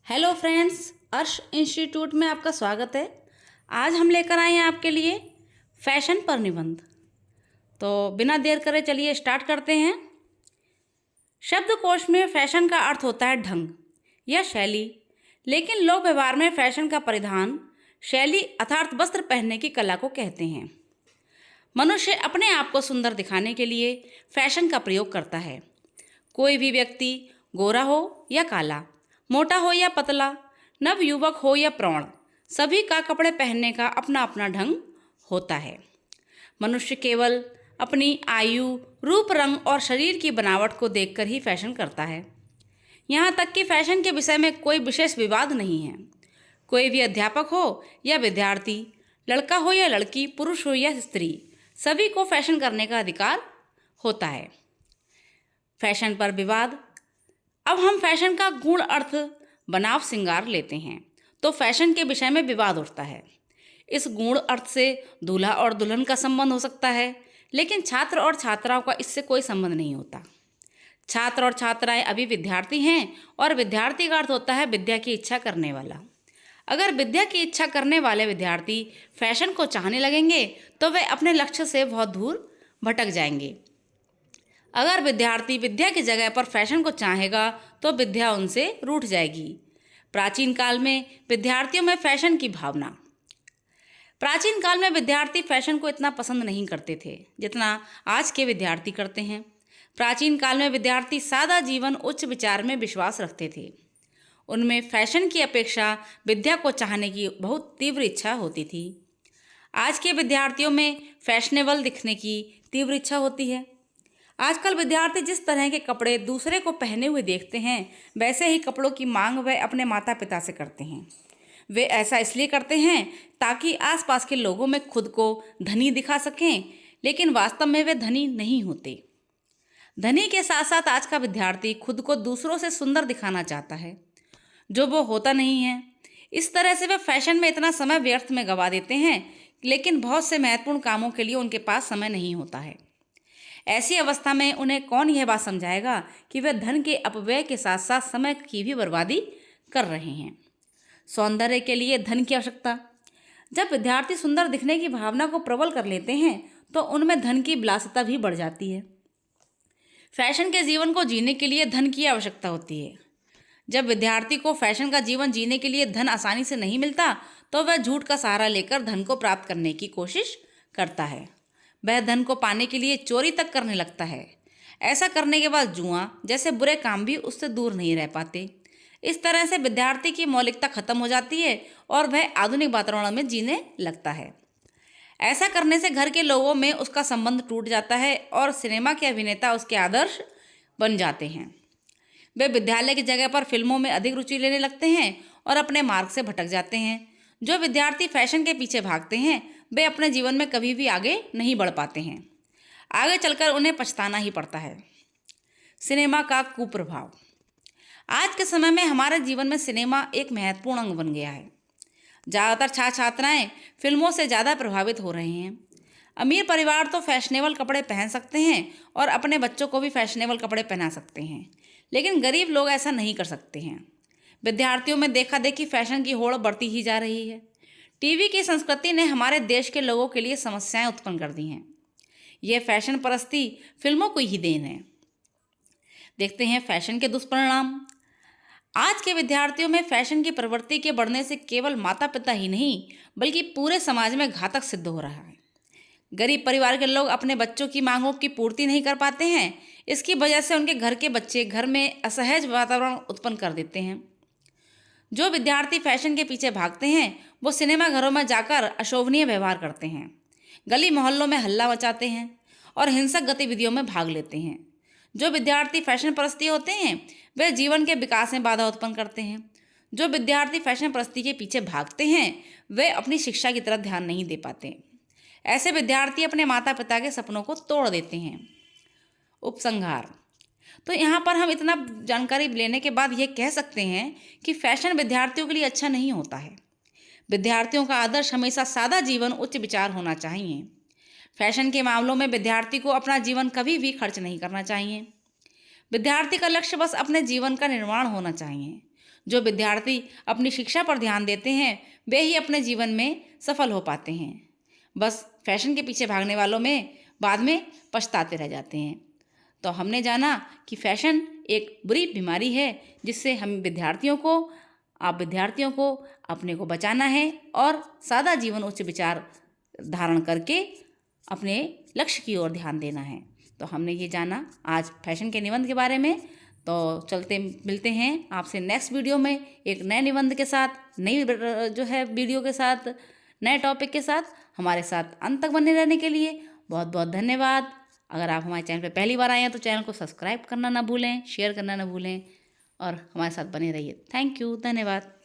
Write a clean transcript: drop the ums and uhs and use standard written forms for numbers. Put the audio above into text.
Hello friends, अर्श institute में आपका स्वागत है। आज हम लेकर आए हैं आपके लिए फैशन पर निबंध। तो बिना देर करे चलिए स्टार्ट करते हैं। शब्दकोश में फैशन का अर्थ होता है ढंग या शैली, लेकिन लोक व्यवहार में फैशन का परिधान शैली अर्थात वस्त्र पहनने की कला को कहते हैं। मनुष्य अपने आप को सुंदर दिखाने के लिए फैशन का प्रयोग करता है। कोई भी व्यक्ति गोरा हो या काला, मोटा हो या पतला, नवयुवक हो या प्रौढ़, सभी का कपड़े पहनने का अपना अपना ढंग होता है। मनुष्य केवल अपनी आयु, रूप, रंग और शरीर की बनावट को देखकर ही फैशन करता है। यहाँ तक कि फैशन के विषय में कोई विशेष विवाद नहीं है। कोई भी अध्यापक हो या विद्यार्थी, लड़का हो या लड़की, पुरुष हो या स्त्री, सभी को फैशन करने का अधिकार होता है। फैशन पर विवाद। अब हम फैशन का गूढ़ अर्थ बनाव श्रृंगार लेते हैं तो फैशन के विषय में विवाद उठता है। इस गूढ़ अर्थ से दूल्हा और दुल्हन का संबंध हो सकता है, लेकिन छात्र और छात्राओं का इससे कोई संबंध नहीं होता। छात्र और छात्राएं अभी विद्यार्थी हैं और विद्यार्थी का अर्थ होता है विद्या की इच्छा करने वाला। अगर विद्या की इच्छा करने वाले विद्यार्थी फैशन को चाहने लगेंगे तो वे अपने लक्ष्य से बहुत दूर भटक जाएंगे। अगर विद्यार्थी विद्या की जगह पर फैशन को चाहेगा तो विद्या उनसे रूठ जाएगी। प्राचीन काल में विद्यार्थियों में फैशन की भावना। प्राचीन काल में विद्यार्थी फैशन को इतना पसंद नहीं करते थे जितना आज के विद्यार्थी करते हैं। प्राचीन काल में विद्यार्थी सादा जीवन, उच्च विचार में विश्वास रखते थे। उनमें फैशन की अपेक्षा विद्या को चाहने की बहुत तीव्र इच्छा होती थी। आज के विद्यार्थियों में फैशनेबल दिखने की तीव्र इच्छा होती है। आजकल विद्यार्थी जिस तरह के कपड़े दूसरे को पहने हुए देखते हैं, वैसे ही कपड़ों की मांग वे अपने माता पिता से करते हैं। वे ऐसा इसलिए करते हैं ताकि आसपास के लोगों में खुद को धनी दिखा सकें, लेकिन वास्तव में वे धनी नहीं होते। धनी के साथ साथ आज का विद्यार्थी खुद को दूसरों से सुंदर दिखाना चाहता है, जो वो होता नहीं है। इस तरह से वे फैशन में इतना समय व्यर्थ में गंवा देते हैं, लेकिन बहुत से महत्वपूर्ण कामों के लिए उनके पास समय नहीं होता है। ऐसी अवस्था में उन्हें कौन यह बात समझाएगा कि वे धन के अपव्यय के साथ साथ समय की भी बर्बादी कर रहे हैं। सौंदर्य के लिए धन की आवश्यकता। जब विद्यार्थी सुंदर दिखने की भावना को प्रबल कर लेते हैं तो उनमें धन की विलासिता भी बढ़ जाती है। फैशन के जीवन को जीने के लिए धन की आवश्यकता होती है। जब विद्यार्थी को फैशन का जीवन जीने के लिए धन आसानी से नहीं मिलता तो वह झूठ का सहारा लेकर धन को प्राप्त करने की कोशिश करता है। वह धन को पाने के लिए चोरी तक करने लगता है। ऐसा करने के बाद जुआ जैसे बुरे काम भी उससे दूर नहीं रह पाते। इस तरह से विद्यार्थी की मौलिकता खत्म हो जाती है और वह आधुनिक वातावरण में जीने लगता है। ऐसा करने से घर के लोगों में उसका संबंध टूट जाता है और सिनेमा के अभिनेता उसके आदर्श बन जाते हैं। वे विद्यालय की जगह पर फिल्मों में अधिक रुचि लेने लगते हैं और अपने मार्ग से भटक जाते हैं। जो विद्यार्थी फैशन के पीछे भागते हैं वे अपने जीवन में कभी भी आगे नहीं बढ़ पाते हैं। आगे चलकर उन्हें पछताना ही पड़ता है। सिनेमा का कुप्रभाव। आज के समय में हमारे जीवन में सिनेमा एक महत्वपूर्ण अंग बन गया है। ज़्यादातर छात्र छात्राएं फिल्मों से ज़्यादा प्रभावित हो रहे हैं। अमीर परिवार तो फैशनेबल कपड़े पहन सकते हैं और अपने बच्चों को भी फैशनेबल कपड़े पहना सकते हैं, लेकिन गरीब लोग ऐसा नहीं कर सकते हैं। विद्यार्थियों में देखा देखी फैशन की होड़ बढ़ती ही जा रही है। टीवी की संस्कृति ने हमारे देश के लोगों के लिए समस्याएं उत्पन्न कर दी हैं। यह फैशन परस्ती फिल्मों को ही देन है। देखते हैं फैशन के दुष्परिणाम। आज के विद्यार्थियों में फैशन की प्रवृत्ति के बढ़ने से केवल माता पिता ही नहीं बल्कि पूरे समाज में घातक सिद्ध हो रहा है। गरीब परिवार के लोग अपने बच्चों की मांगों की पूर्ति नहीं कर पाते हैं। इसकी वजह से उनके घर के बच्चे घर में असहज वातावरण उत्पन्न कर देते हैं। जो विद्यार्थी फैशन के पीछे भागते हैं वो सिनेमा घरों में जाकर अशोभनीय व्यवहार करते हैं, गली मोहल्लों में हल्ला मचाते हैं और हिंसक गतिविधियों में भाग लेते हैं। जो विद्यार्थी फैशन परस्ती होते हैं वे जीवन के विकास में बाधा उत्पन्न करते हैं। जो विद्यार्थी फैशन परस्ती के पीछे भागते हैं वे अपनी शिक्षा की तरफ ध्यान नहीं दे पाते। ऐसे विद्यार्थी अपने माता पिता के सपनों को तोड़ देते हैं। उपसंहार। तो यहाँ पर हम इतना जानकारी लेने के बाद ये कह सकते हैं कि फैशन विद्यार्थियों के लिए अच्छा नहीं होता है। विद्यार्थियों का आदर्श हमेशा सादा जीवन, उच्च विचार होना चाहिए। फैशन के मामलों में विद्यार्थी को अपना जीवन कभी भी खर्च नहीं करना चाहिए। विद्यार्थी का लक्ष्य बस अपने जीवन का निर्माण होना चाहिए। जो विद्यार्थी अपनी शिक्षा पर ध्यान देते हैं वे ही अपने जीवन में सफल हो पाते हैं। बस फैशन के पीछे भागने वालों में बाद में पछताते रह जाते हैं। तो हमने जाना कि फैशन एक बुरी बीमारी है जिससे आप विद्यार्थियों को अपने को बचाना है और सादा जीवन उच्च विचार धारण करके अपने लक्ष्य की ओर ध्यान देना है। तो हमने ये जाना आज फैशन के निबंध के बारे में। तो चलते मिलते हैं आपसे नेक्स्ट वीडियो में एक नए निबंध के साथ, नई जो है वीडियो के साथ, नए टॉपिक के साथ। हमारे साथ अंत तक बने रहने के लिए बहुत बहुत धन्यवाद। अगर आप हमारे चैनल पर पहली बार आए हैं तो चैनल को सब्सक्राइब करना ना भूलें, शेयर करना ना भूलें और हमारे साथ बने रहिए। थैंक यू, धन्यवाद।